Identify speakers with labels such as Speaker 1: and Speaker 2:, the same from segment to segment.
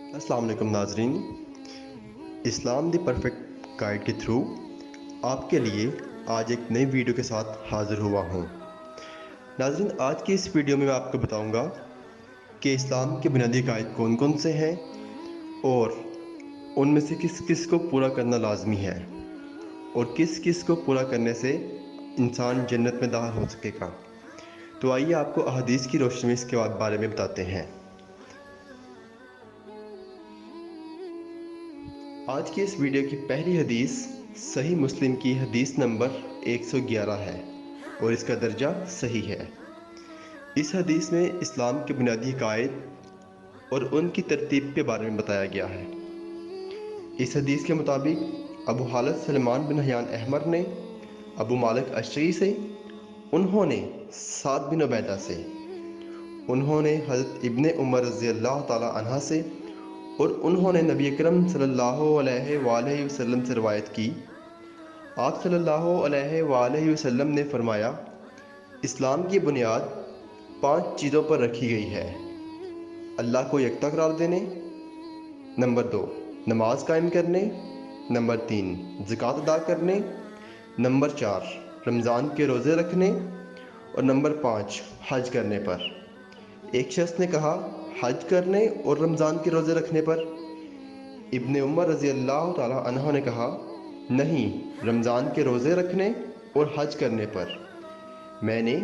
Speaker 1: السلام علیکم ناظرین، اسلام دی پرفیکٹ گائیڈ کے تھرو آپ کے لیے آج ایک نئی ویڈیو کے ساتھ حاضر ہوا ہوں۔ ناظرین، آج کی اس ویڈیو میں آپ کو بتاؤں گا کہ اسلام کے بنیادی قواعد کون کون سے ہیں اور ان میں سے کس کس کو پورا کرنا لازمی ہے اور کس کس کو پورا کرنے سے انسان جنت میں داخل ہو سکے گا۔ تو آئیے آپ کو احادیث کی روشنی میں اس کے بارے میں بتاتے ہیں۔ آج کی اس ویڈیو کی پہلی حدیث صحیح مسلم کی حدیث نمبر 111 ہے اور اس کا درجہ صحیح ہے۔ اس حدیث میں اسلام کے بنیادی قواعد اور ان کی ترتیب کے بارے میں بتایا گیا ہے۔ اس حدیث کے مطابق ابو حالد سلمان بن حیان احمر نے ابو مالک اشعری سے، انہوں نے سعد بن عبیدہ سے، انہوں نے حضرت ابن عمر رضی اللہ تعالی عنہ سے اور انہوں نے نبی اکرم صلی اللہ علیہ وآلہ وسلم سے روایت کی۔ آپ صلی اللہ علیہ وآلہ وسلم نے فرمایا، اسلام کی بنیاد 5 چیزوں پر رکھی گئی ہے: اللہ کو یکتا قرار دینے، نمبر 2 نماز قائم کرنے، نمبر 3 زکوٰۃ ادا کرنے، نمبر 4 رمضان کے روزے رکھنے اور نمبر 5 حج کرنے پر۔ ایک شخص نے کہا، حج کرنے اور رمضان کے روزے رکھنے پر؟ ابن عمر رضی اللہ تعالی عنہ نے کہا، نہیں، رمضان کے روزے رکھنے اور حج کرنے پر۔ میں نے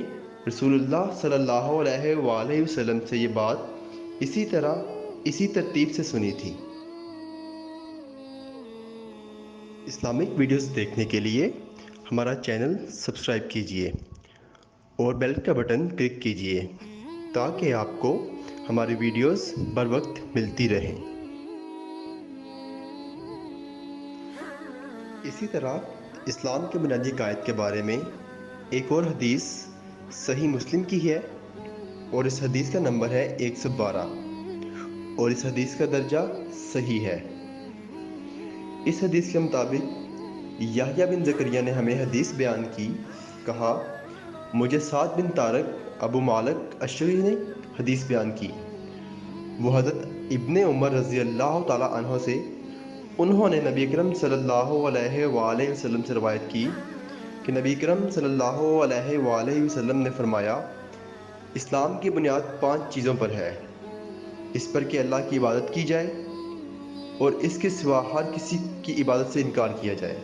Speaker 1: رسول اللہ صلی اللہ علیہ وآلہ وسلم سے یہ بات اسی طرح اسی ترتیب سے سنی تھی۔ اسلامک ویڈیوز دیکھنے کے لیے ہمارا چینل سبسکرائب کیجیے اور بیل کا بٹن کلک کیجیے تاکہ آپ کو ہماری ویڈیوز بر وقت ملتی رہیں۔ اسی طرح اسلام کے بنیادی قواعد کے بارے میں ایک اور حدیث صحیح مسلم کی ہے اور اس حدیث کا نمبر ہے 112 اور اس حدیث کا درجہ صحیح ہے۔ اس حدیث کے مطابق یحییٰ بن زکریا نے ہمیں حدیث بیان کی، کہا، مجھے سعد بن طارق ابو مالک اشعری نے حدیث بیان کی۔ وہ حضرت ابن عمر رضی اللہ تعالی عنہ سے، انہوں نے نبی اکرم صلی اللہ علیہ وآلہ وسلم سے روایت کی کہ نبی اکرم صلی اللہ علیہ وآلہ وسلم نے فرمایا، اسلام کی بنیاد 5 چیزوں پر ہے: اس پر کہ اللہ کی عبادت کی جائے اور اس کے سوا ہر کسی کی عبادت سے انکار کیا جائے،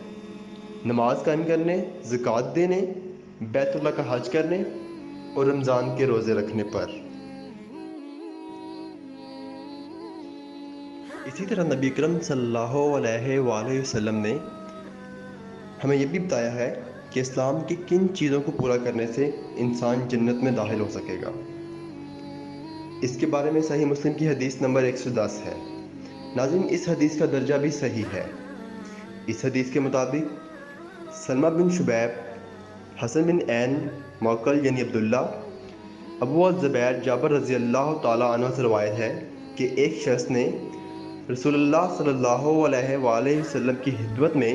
Speaker 1: نماز قائم کرنے، زکوٰۃ دینے، بیت اللہ کا حج کرنے اور رمضان کے روزے رکھنے پر۔ اسی طرح نبی اکرم صلی اللہ علیہ وآلہ وسلم نے ہمیں یہ بھی بتایا ہے کہ اسلام کی کن چیزوں کو پورا کرنے سے انسان جنت میں داخل ہو سکے گا۔ اس کے بارے میں صحیح مسلم کی حدیث نمبر 110 ہے۔ ناظرین، اس حدیث کا درجہ بھی صحیح ہے۔ اس حدیث کے مطابق سلمہ بن شبیب، حسن بن عین، موکل یعنی عبداللہ، ابو الزبیر جابر رضی اللہ تعالی عنہ سے روایت ہے کہ ایک شخص نے رسول اللہ صلی اللہ علیہ وآلہ وسلم کی خدمت میں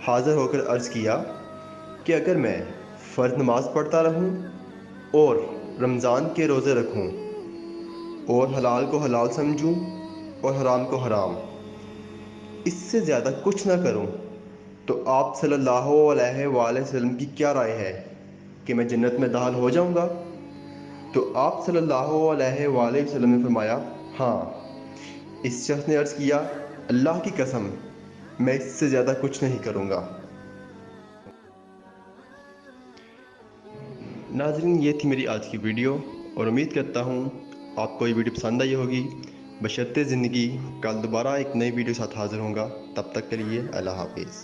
Speaker 1: حاضر ہو کر عرض کیا کہ اگر میں فرض نماز پڑھتا رہوں اور رمضان کے روزے رکھوں اور حلال کو حلال سمجھوں اور حرام کو حرام، اس سے زیادہ کچھ نہ کروں، تو آپ صلی اللہ علیہ وآلہ وسلم کی کیا رائے ہے کہ میں جنت میں داخل ہو جاؤں گا؟ تو آپ صلی اللہ علیہ وآلہ وسلم نے فرمایا، ہاں۔ اس شخص نے عرض کیا، اللہ کی قسم، میں اس سے زیادہ کچھ نہیں کروں گا۔ ناظرین، یہ تھی میری آج کی ویڈیو اور امید کرتا ہوں آپ کو یہ ویڈیو پسند آئی ہوگی۔ بشرطِ زندگی کل دوبارہ ایک نئی ویڈیو ساتھ حاضر ہوں گا، تب تک کے لیے اللہ حافظ۔